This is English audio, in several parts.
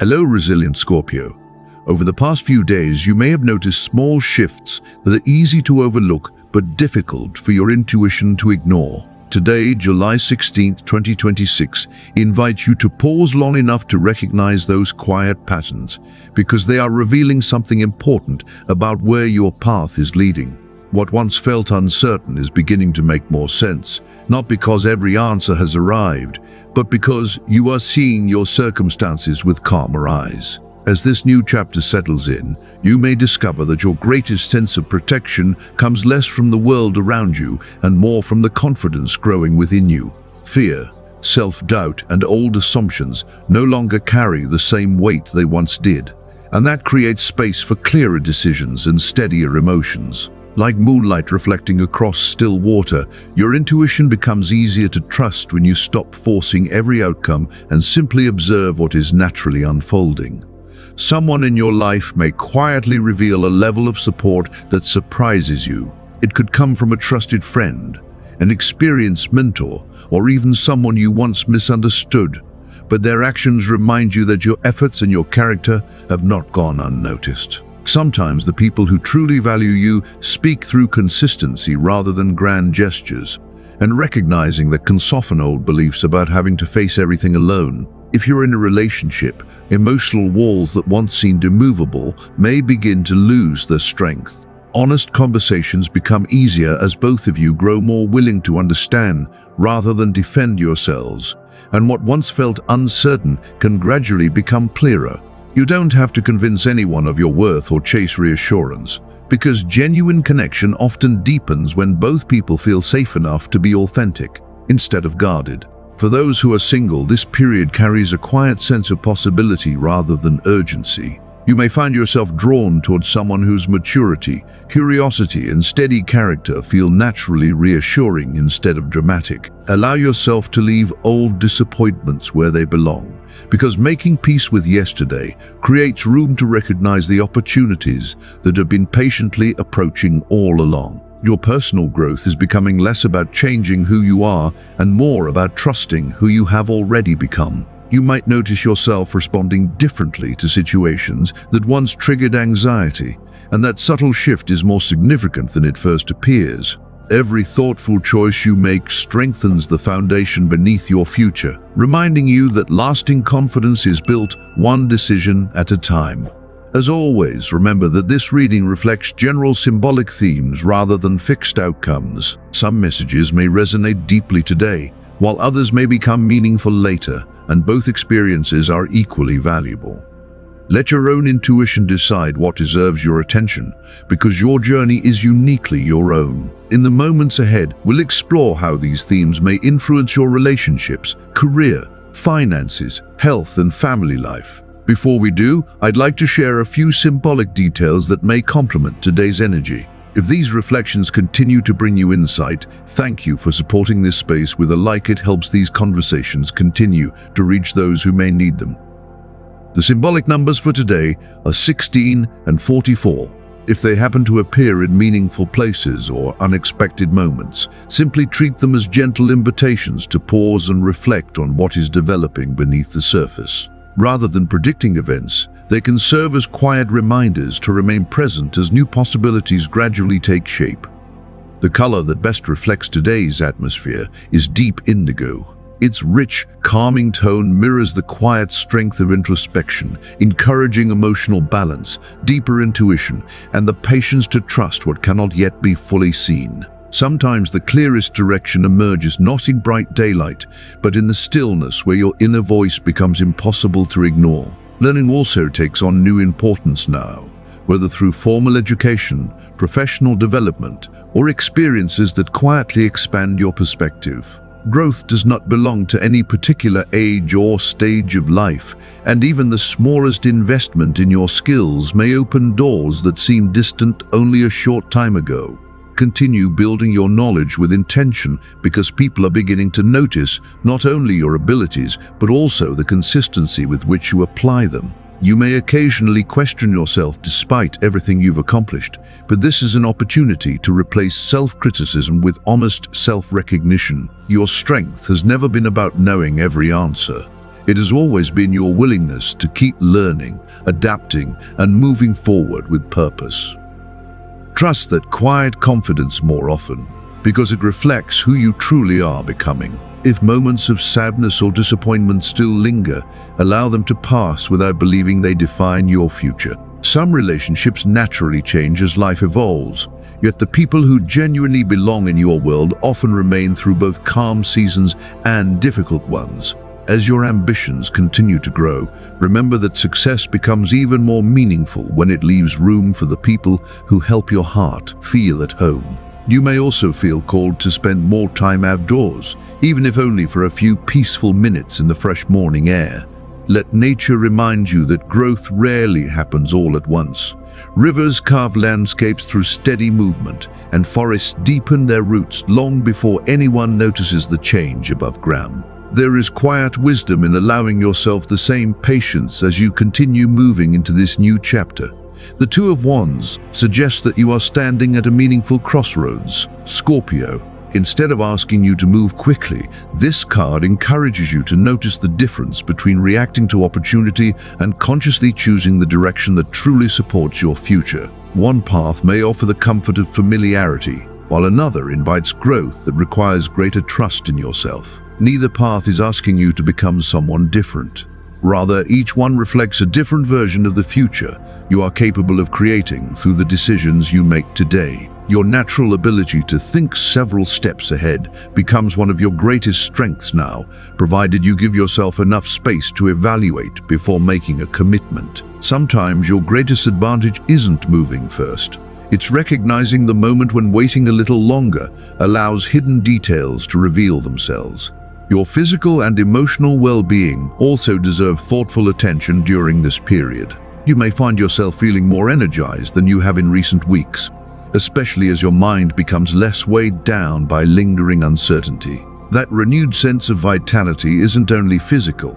Hello, resilient Scorpio. Over the past few days, you may have noticed small shifts that are easy to overlook but difficult for your intuition to ignore. Today, July 16th, 2026, invites you to pause long enough to recognize those quiet patterns because they are revealing something important about where your path is leading. What once felt uncertain is beginning to make more sense, not because every answer has arrived, but because you are seeing your circumstances with calmer eyes. As this new chapter settles in, you may discover that your greatest sense of protection comes less from the world around you and more from the confidence growing within you. Fear, self-doubt, and old assumptions no longer carry the same weight they once did, and that creates space for clearer decisions and steadier emotions. Like moonlight reflecting across still water, your intuition becomes easier to trust when you stop forcing every outcome and simply observe what is naturally unfolding. Someone in your life may quietly reveal a level of support that surprises you. It could come from a trusted friend, an experienced mentor, or even someone you once misunderstood, but their actions remind you that your efforts and your character have not gone unnoticed. Sometimes the people who truly value you speak through consistency rather than grand gestures, and recognizing that can soften old beliefs about having to face everything alone. If you're in a relationship, emotional walls that once seemed immovable may begin to lose their strength. Honest conversations become easier as both of you grow more willing to understand rather than defend yourselves, and what once felt uncertain can gradually become clearer. You don't have to convince anyone of your worth or chase reassurance, because genuine connection often deepens when both people feel safe enough to be authentic, instead of guarded. For those who are single, this period carries a quiet sense of possibility rather than urgency. You may find yourself drawn towards someone whose maturity, curiosity, and steady character feel naturally reassuring instead of dramatic. Allow yourself to leave old disappointments where they belong, because making peace with yesterday creates room to recognize the opportunities that have been patiently approaching all along. Your personal growth is becoming less about changing who you are and more about trusting who you have already become. You might notice yourself responding differently to situations that once triggered anxiety, and that subtle shift is more significant than it first appears. Every thoughtful choice you make strengthens the foundation beneath your future, reminding you that lasting confidence is built one decision at a time. As always, remember that this reading reflects general symbolic themes rather than fixed outcomes. Some messages may resonate deeply today, while others may become meaningful later, and both experiences are equally valuable. Let your own intuition decide what deserves your attention, because your journey is uniquely your own. In the moments ahead, we'll explore how these themes may influence your relationships, career, finances, health, and family life. Before we do, I'd like to share a few symbolic details that may complement today's energy. If these reflections continue to bring you insight, thank you for supporting this space with a like. It helps these conversations continue to reach those who may need them. The symbolic numbers for today are 16 and 44. If they happen to appear in meaningful places or unexpected moments, simply treat them as gentle invitations to pause and reflect on what is developing beneath the surface. Rather than predicting events, they can serve as quiet reminders to remain present as new possibilities gradually take shape. The color that best reflects today's atmosphere is deep indigo. Its rich, calming tone mirrors the quiet strength of introspection, encouraging emotional balance, deeper intuition, and the patience to trust what cannot yet be fully seen. Sometimes the clearest direction emerges not in bright daylight, but in the stillness where your inner voice becomes impossible to ignore. Learning also takes on new importance now, whether through formal education, professional development, or experiences that quietly expand your perspective. Growth does not belong to any particular age or stage of life, and even the smallest investment in your skills may open doors that seemed distant only a short time ago. Continue building your knowledge with intention, because people are beginning to notice not only your abilities, but also the consistency with which you apply them. You may occasionally question yourself despite everything you've accomplished, but this is an opportunity to replace self-criticism with honest self-recognition. Your strength has never been about knowing every answer. It has always been your willingness to keep learning, adapting, and moving forward with purpose. Trust that quiet confidence more often, because it reflects who you truly are becoming. If moments of sadness or disappointment still linger, allow them to pass without believing they define your future. Some relationships naturally change as life evolves, yet the people who genuinely belong in your world often remain through both calm seasons and difficult ones. As your ambitions continue to grow, remember that success becomes even more meaningful when it leaves room for the people who help your heart feel at home. You may also feel called to spend more time outdoors, even if only for a few peaceful minutes in the fresh morning air. Let nature remind you that growth rarely happens all at once. Rivers carve landscapes through steady movement, and forests deepen their roots long before anyone notices the change above ground. There is quiet wisdom in allowing yourself the same patience as you continue moving into this new chapter. The Two of Wands suggests that you are standing at a meaningful crossroads. Scorpio, instead of asking you to move quickly, this card encourages you to notice the difference between reacting to opportunity and consciously choosing the direction that truly supports your future. One path may offer the comfort of familiarity, while another invites growth that requires greater trust in yourself. Neither path is asking you to become someone different. Rather, each one reflects a different version of the future you are capable of creating through the decisions you make today. Your natural ability to think several steps ahead becomes one of your greatest strengths now, provided you give yourself enough space to evaluate before making a commitment. Sometimes your greatest advantage isn't moving first. It's recognizing the moment when waiting a little longer allows hidden details to reveal themselves. Your physical and emotional well-being also deserve thoughtful attention during this period. You may find yourself feeling more energized than you have in recent weeks, especially as your mind becomes less weighed down by lingering uncertainty. That renewed sense of vitality isn't only physical.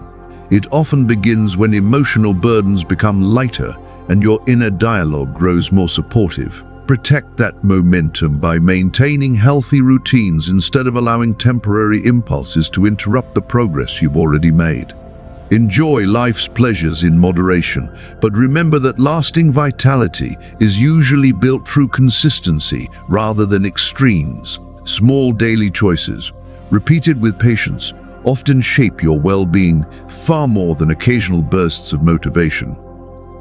It often begins when emotional burdens become lighter and your inner dialogue grows more supportive. Protect that momentum by maintaining healthy routines instead of allowing temporary impulses to interrupt the progress you've already made. Enjoy life's pleasures in moderation, but remember that lasting vitality is usually built through consistency rather than extremes. Small daily choices, repeated with patience, often shape your well-being far more than occasional bursts of motivation.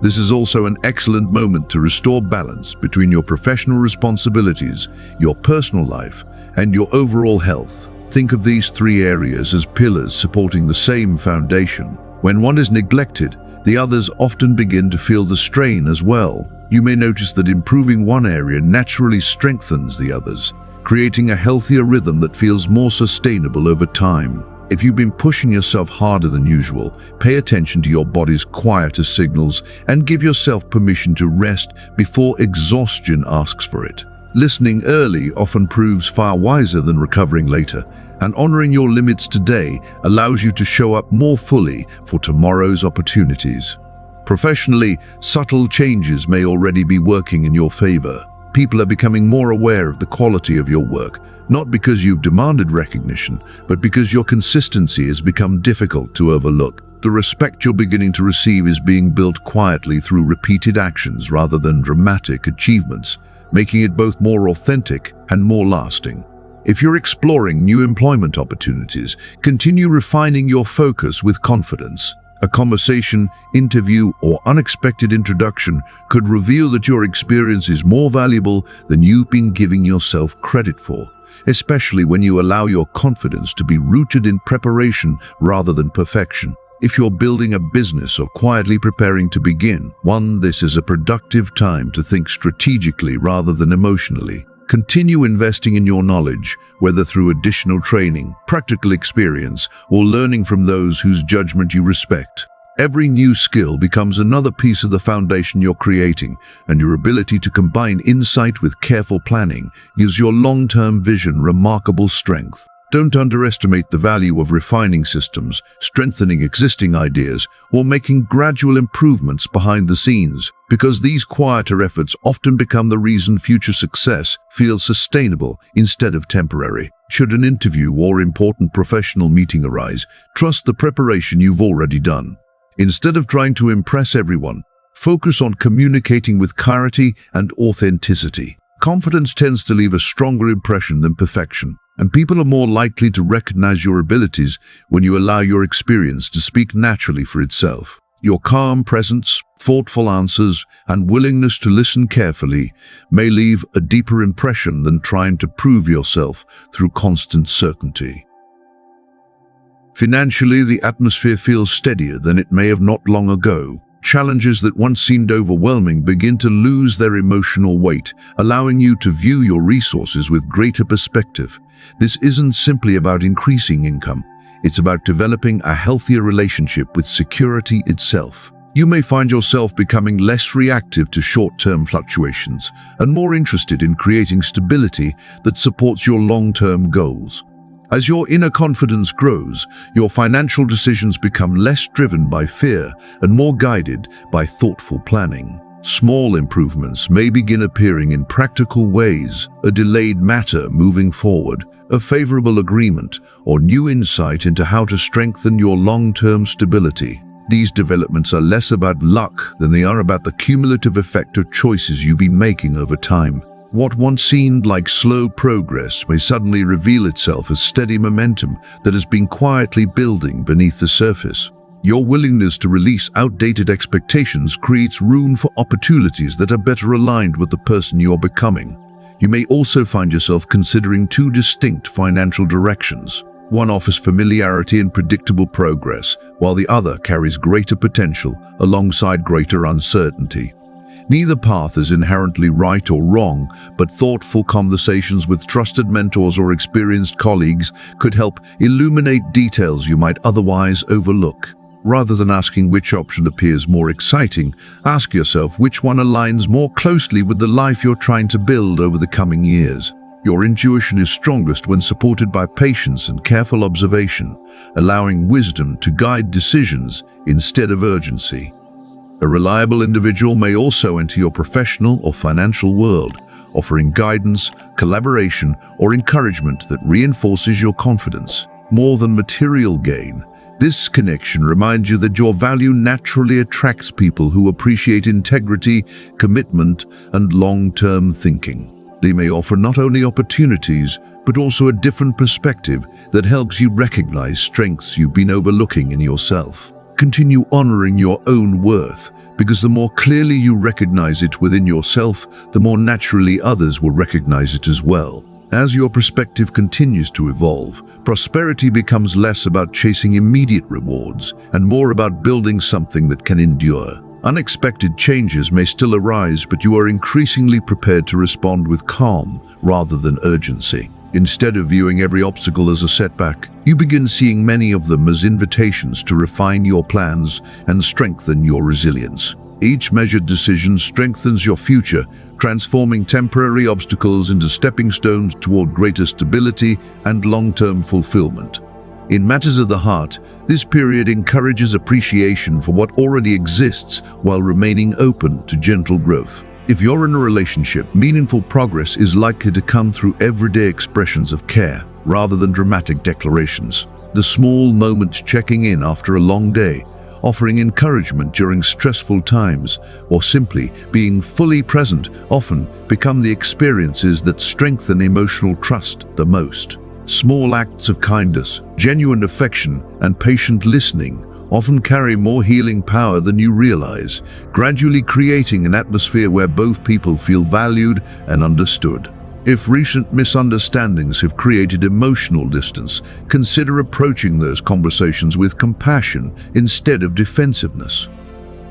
This is also an excellent moment to restore balance between your professional responsibilities, your personal life, and your overall health. Think of these three areas as pillars supporting the same foundation. When one is neglected, the others often begin to feel the strain as well. You may notice that improving one area naturally strengthens the others, creating a healthier rhythm that feels more sustainable over time. If you've been pushing yourself harder than usual, pay attention to your body's quieter signals and give yourself permission to rest before exhaustion asks for it. Listening early often proves far wiser than recovering later, and honoring your limits today allows you to show up more fully for tomorrow's opportunities. Professionally, subtle changes may already be working in your favor. People are becoming more aware of the quality of your work, not because you've demanded recognition, but because your consistency has become difficult to overlook. The respect you're beginning to receive is being built quietly through repeated actions rather than dramatic achievements, making it both more authentic and more lasting. If you're exploring new employment opportunities, continue refining your focus with confidence. A conversation, interview, or unexpected introduction could reveal that your experience is more valuable than you've been giving yourself credit for, especially when you allow your confidence to be rooted in preparation rather than perfection. If you're building a business or quietly preparing to begin one, this is a productive time to think strategically rather than emotionally. Continue investing in your knowledge, whether through additional training, practical experience, or learning from those whose judgment you respect. Every new skill becomes another piece of the foundation you're creating, and your ability to combine insight with careful planning gives your long-term vision remarkable strength. Don't underestimate the value of refining systems, strengthening existing ideas, or making gradual improvements behind the scenes, because these quieter efforts often become the reason future success feels sustainable instead of temporary. Should an interview or important professional meeting arise, trust the preparation you've already done. Instead of trying to impress everyone, focus on communicating with clarity and authenticity. Confidence tends to leave a stronger impression than perfection, and people are more likely to recognize your abilities when you allow your experience to speak naturally for itself. Your calm presence, thoughtful answers, and willingness to listen carefully may leave a deeper impression than trying to prove yourself through constant certainty. Financially, the atmosphere feels steadier than it may have not long ago. Challenges that once seemed overwhelming begin to lose their emotional weight, allowing you to view your resources with greater perspective. This isn't simply about increasing income. It's about developing a healthier relationship with security itself. You may find yourself becoming less reactive to short-term fluctuations and more interested in creating stability that supports your long-term goals. As your inner confidence grows, your financial decisions become less driven by fear and more guided by thoughtful planning. Small improvements may begin appearing in practical ways: a delayed matter moving forward, a favorable agreement, or new insight into how to strengthen your long-term stability. These developments are less about luck than they are about the cumulative effect of choices you've been making over time. What once seemed like slow progress may suddenly reveal itself as steady momentum that has been quietly building beneath the surface. Your willingness to release outdated expectations creates room for opportunities that are better aligned with the person you're becoming. You may also find yourself considering two distinct financial directions. One offers familiarity and predictable progress, while the other carries greater potential alongside greater uncertainty. Neither path is inherently right or wrong, but thoughtful conversations with trusted mentors or experienced colleagues could help illuminate details you might otherwise overlook. Rather than asking which option appears more exciting, ask yourself which one aligns more closely with the life you're trying to build over the coming years. Your intuition is strongest when supported by patience and careful observation, allowing wisdom to guide decisions instead of urgency. A reliable individual may also enter your professional or financial world, offering guidance, collaboration, or encouragement that reinforces your confidence. More than material gain, this connection reminds you that your value naturally attracts people who appreciate integrity, commitment, and long-term thinking. They may offer not only opportunities, but also a different perspective that helps you recognize strengths you've been overlooking in yourself. Continue honoring your own worth, because the more clearly you recognize it within yourself, the more naturally others will recognize it as well. As your perspective continues to evolve, prosperity becomes less about chasing immediate rewards and more about building something that can endure. Unexpected changes may still arise, but you are increasingly prepared to respond with calm rather than urgency. Instead of viewing every obstacle as a setback, you begin seeing many of them as invitations to refine your plans and strengthen your resilience. Each measured decision strengthens your future, transforming temporary obstacles into stepping stones toward greater stability and long-term fulfillment. In matters of the heart, this period encourages appreciation for what already exists while remaining open to gentle growth. If you're in a relationship, meaningful progress is likely to come through everyday expressions of care, rather than dramatic declarations. The small moments checking in after a long day, offering encouragement during stressful times, or simply being fully present often become the experiences that strengthen emotional trust the most. Small acts of kindness, genuine affection, and patient listening often carry more healing power than you realize, gradually creating an atmosphere where both people feel valued and understood. If recent misunderstandings have created emotional distance, consider approaching those conversations with compassion instead of defensiveness.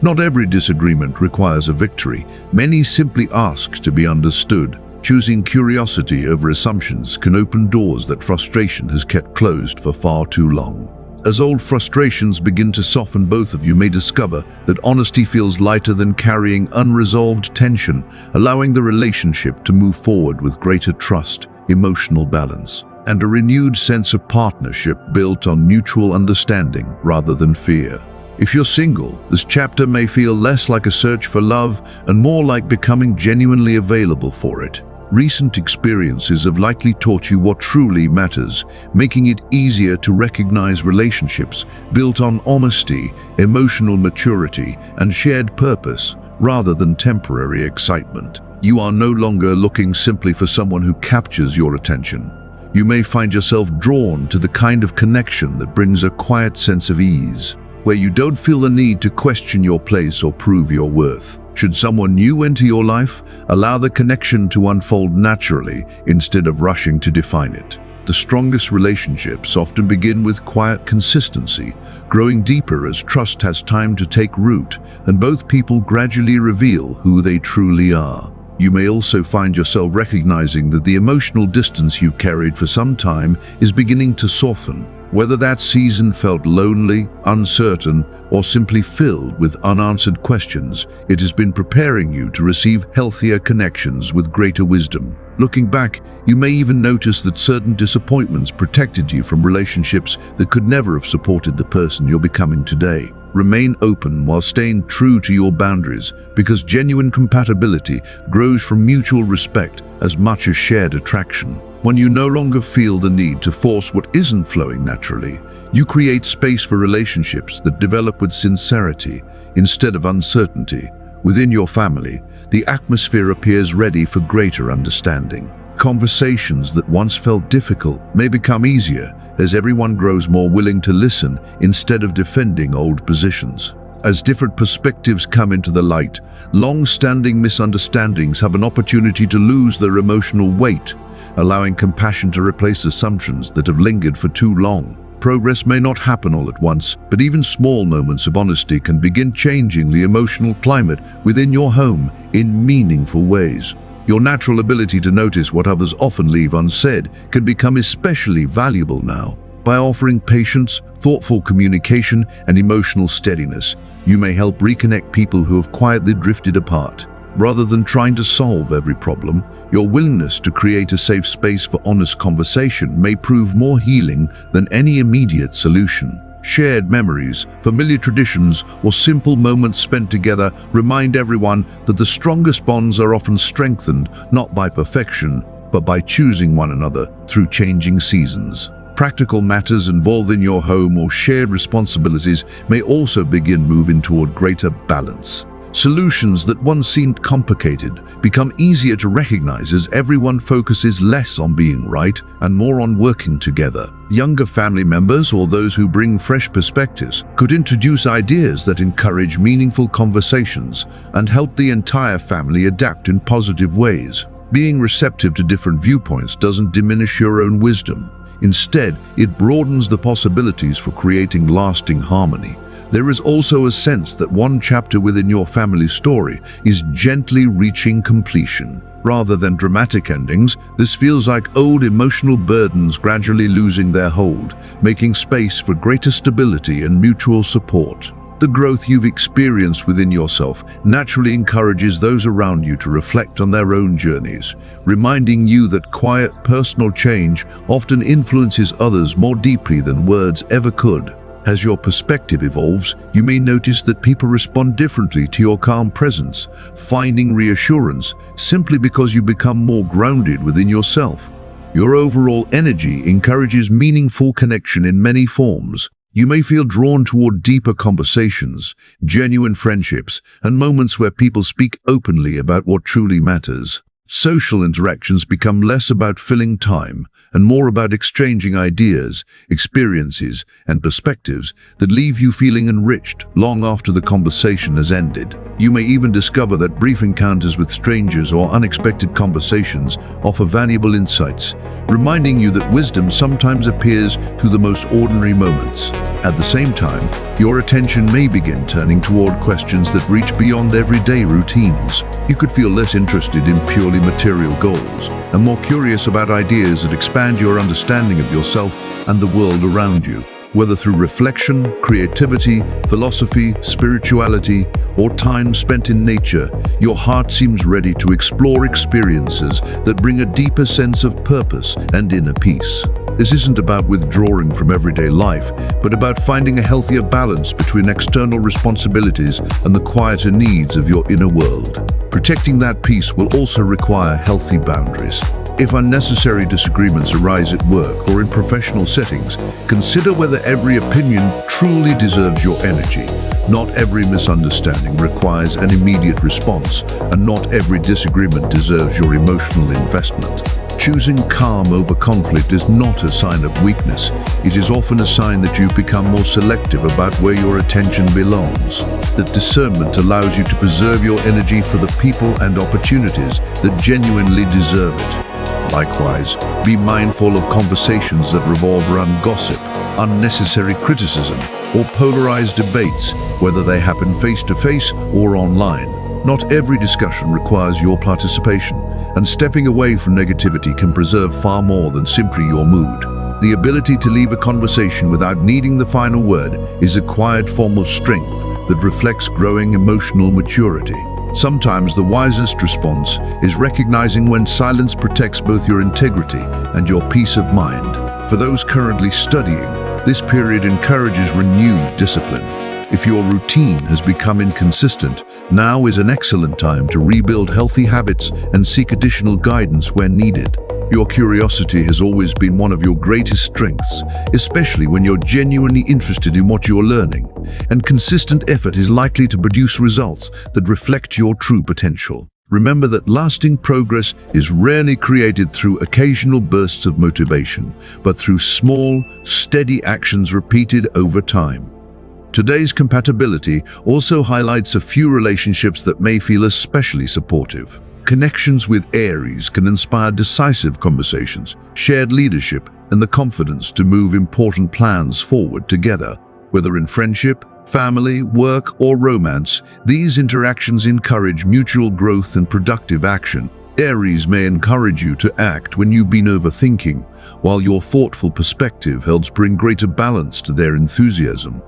Not every disagreement requires a victory. Many simply ask to be understood. Choosing curiosity over assumptions can open doors that frustration has kept closed for far too long. As old frustrations begin to soften, both of you may discover that honesty feels lighter than carrying unresolved tension, allowing the relationship to move forward with greater trust, emotional balance. and a renewed sense of partnership built on mutual understanding rather than fear. If you're single, this chapter may feel less like a search for love and more like becoming genuinely available for it. Recent experiences have likely taught you what truly matters, making it easier to recognize relationships built on honesty, emotional maturity, and shared purpose, rather than temporary excitement. You are no longer looking simply for someone who captures your attention. You may find yourself drawn to the kind of connection that brings a quiet sense of ease, where you don't feel the need to question your place or prove your worth. Should someone new enter your life, allow the connection to unfold naturally instead of rushing to define it. The strongest relationships often begin with quiet consistency, growing deeper as trust has time to take root and both people gradually reveal who they truly are. You may also find yourself recognizing that the emotional distance you've carried for some time is beginning to soften. Whether that season felt lonely, uncertain, or simply filled with unanswered questions, it has been preparing you to receive healthier connections with greater wisdom. Looking back, you may even notice that certain disappointments protected you from relationships that could never have supported the person you're becoming today. Remain open while staying true to your boundaries, because genuine compatibility grows from mutual respect as much as shared attraction. When you no longer feel the need to force what isn't flowing naturally, you create space for relationships that develop with sincerity instead of uncertainty. Within your family, the atmosphere appears ready for greater understanding. Conversations that once felt difficult may become easier as everyone grows more willing to listen instead of defending old positions. As different perspectives come into the light, long-standing misunderstandings have an opportunity to lose their emotional weight, allowing compassion to replace assumptions that have lingered for too long. Progress may not happen all at once, but even small moments of honesty can begin changing the emotional climate within your home in meaningful ways. Your natural ability to notice what others often leave unsaid can become especially valuable now. By offering patience, thoughtful communication, and emotional steadiness, you may help reconnect people who have quietly drifted apart. Rather than trying to solve every problem, your willingness to create a safe space for honest conversation may prove more healing than any immediate solution. Shared memories, familiar traditions, or simple moments spent together remind everyone that the strongest bonds are often strengthened not by perfection, but by choosing one another through changing seasons. Practical matters involving your home or shared responsibilities may also begin moving toward greater balance. Solutions that once seemed complicated become easier to recognize as everyone focuses less on being right and more on working together. Younger family members or those who bring fresh perspectives could introduce ideas that encourage meaningful conversations and help the entire family adapt in positive ways. Being receptive to different viewpoints doesn't diminish your own wisdom. Instead, it broadens the possibilities for creating lasting harmony. There is also a sense that one chapter within your family story is gently reaching completion. Rather than dramatic endings, this feels like old emotional burdens gradually losing their hold, making space for greater stability and mutual support. The growth you've experienced within yourself naturally encourages those around you to reflect on their own journeys, reminding you that quiet, personal change often influences others more deeply than words ever could. As your perspective evolves, you may notice that people respond differently to your calm presence, finding reassurance simply because you become more grounded within yourself. Your overall energy encourages meaningful connection in many forms. You may feel drawn toward deeper conversations, genuine friendships, and moments where people speak openly about what truly matters. Social interactions become less about filling time and more about exchanging ideas, experiences, and perspectives that leave you feeling enriched long after the conversation has ended. You may even discover that brief encounters with strangers or unexpected conversations offer valuable insights, reminding you that wisdom sometimes appears through the most ordinary moments. At the same time, your attention may begin turning toward questions that reach beyond everyday routines. You could feel less interested in purely material goals and more curious about ideas that expand your understanding of yourself and the world around you. Whether through reflection, creativity, philosophy, spirituality, or time spent in nature, your heart seems ready to explore experiences that bring a deeper sense of purpose and inner peace. This isn't about withdrawing from everyday life, but about finding a healthier balance between external responsibilities and the quieter needs of your inner world. Protecting that peace will also require healthy boundaries. If unnecessary disagreements arise at work or in professional settings, consider whether every opinion truly deserves your energy. Not every misunderstanding requires an immediate response, and not every disagreement deserves your emotional investment. Choosing calm over conflict is not a sign of weakness. It is often a sign that you've become more selective about where your attention belongs. That discernment allows you to preserve your energy for the people and opportunities that genuinely deserve it. Likewise, be mindful of conversations that revolve around gossip, unnecessary criticism, or polarized debates, whether they happen face-to-face or online. Not every discussion requires your participation, and stepping away from negativity can preserve far more than simply your mood. The ability to leave a conversation without needing the final word is a quiet form of strength that reflects growing emotional maturity. Sometimes the wisest response is recognizing when silence protects both your integrity and your peace of mind. For those currently studying, this period encourages renewed discipline. If your routine has become inconsistent, now is an excellent time to rebuild healthy habits and seek additional guidance when needed. Your curiosity has always been one of your greatest strengths, especially when you're genuinely interested in what you're learning, and consistent effort is likely to produce results that reflect your true potential. Remember that lasting progress is rarely created through occasional bursts of motivation, but through small, steady actions repeated over time. Today's compatibility also highlights a few relationships that may feel especially supportive. Connections with Aries can inspire decisive conversations, shared leadership, and the confidence to move important plans forward together. Whether in friendship, family, work, or romance, these interactions encourage mutual growth and productive action. Aries may encourage you to act when you've been overthinking, while your thoughtful perspective helps bring greater balance to their enthusiasm.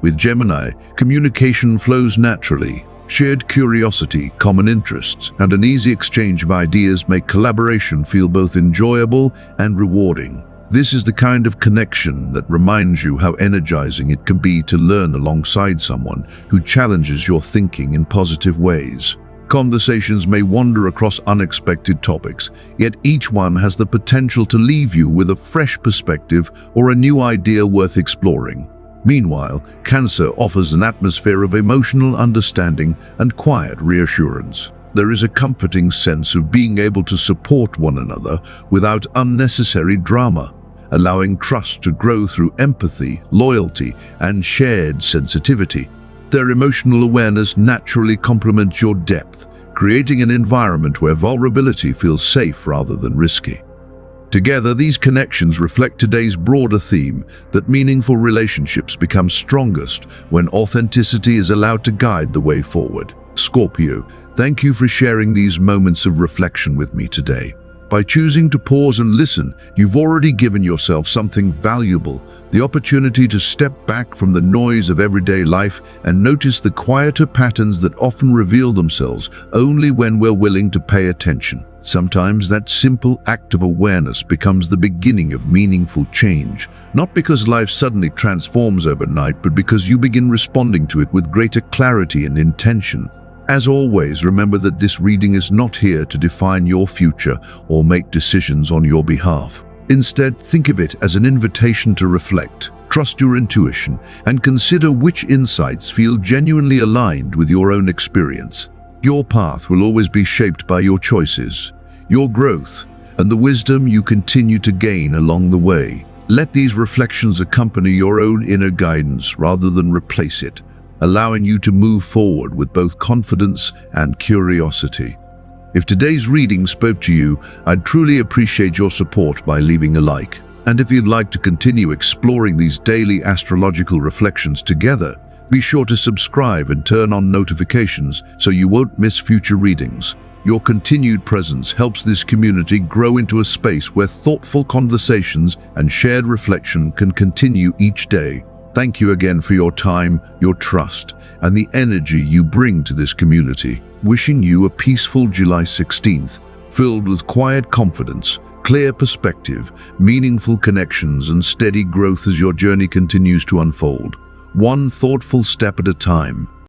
With Gemini, communication flows naturally. Shared curiosity, common interests, and an easy exchange of ideas make collaboration feel both enjoyable and rewarding. This is the kind of connection that reminds you how energizing it can be to learn alongside someone who challenges your thinking in positive ways. Conversations may wander across unexpected topics, yet each one has the potential to leave you with a fresh perspective or a new idea worth exploring. Meanwhile, Cancer offers an atmosphere of emotional understanding and quiet reassurance. There is a comforting sense of being able to support one another without unnecessary drama, allowing trust to grow through empathy, loyalty, and shared sensitivity. Their emotional awareness naturally complements your depth, creating an environment where vulnerability feels safe rather than risky. Together, these connections reflect today's broader theme that meaningful relationships become strongest when authenticity is allowed to guide the way forward. Scorpio, thank you for sharing these moments of reflection with me today. By choosing to pause and listen, you've already given yourself something valuable, the opportunity to step back from the noise of everyday life and notice the quieter patterns that often reveal themselves only when we're willing to pay attention. Sometimes that simple act of awareness becomes the beginning of meaningful change, not because life suddenly transforms overnight, but because you begin responding to it with greater clarity and intention. As always, remember that this reading is not here to define your future or make decisions on your behalf. Instead, think of it as an invitation to reflect, trust your intuition, and consider which insights feel genuinely aligned with your own experience. Your path will always be shaped by your choices, your growth, and the wisdom you continue to gain along the way. Let these reflections accompany your own inner guidance rather than replace it, allowing you to move forward with both confidence and curiosity. If today's reading spoke to you, I'd truly appreciate your support by leaving a like. And if you'd like to continue exploring these daily astrological reflections together, be sure to subscribe and turn on notifications so you won't miss future readings. Your continued presence helps this community grow into a space where thoughtful conversations and shared reflection can continue each day. Thank you again for your time, your trust, and the energy you bring to this community. Wishing you a peaceful July 16th, filled with quiet confidence, clear perspective, meaningful connections, and steady growth as your journey continues to unfold, one thoughtful step at a time.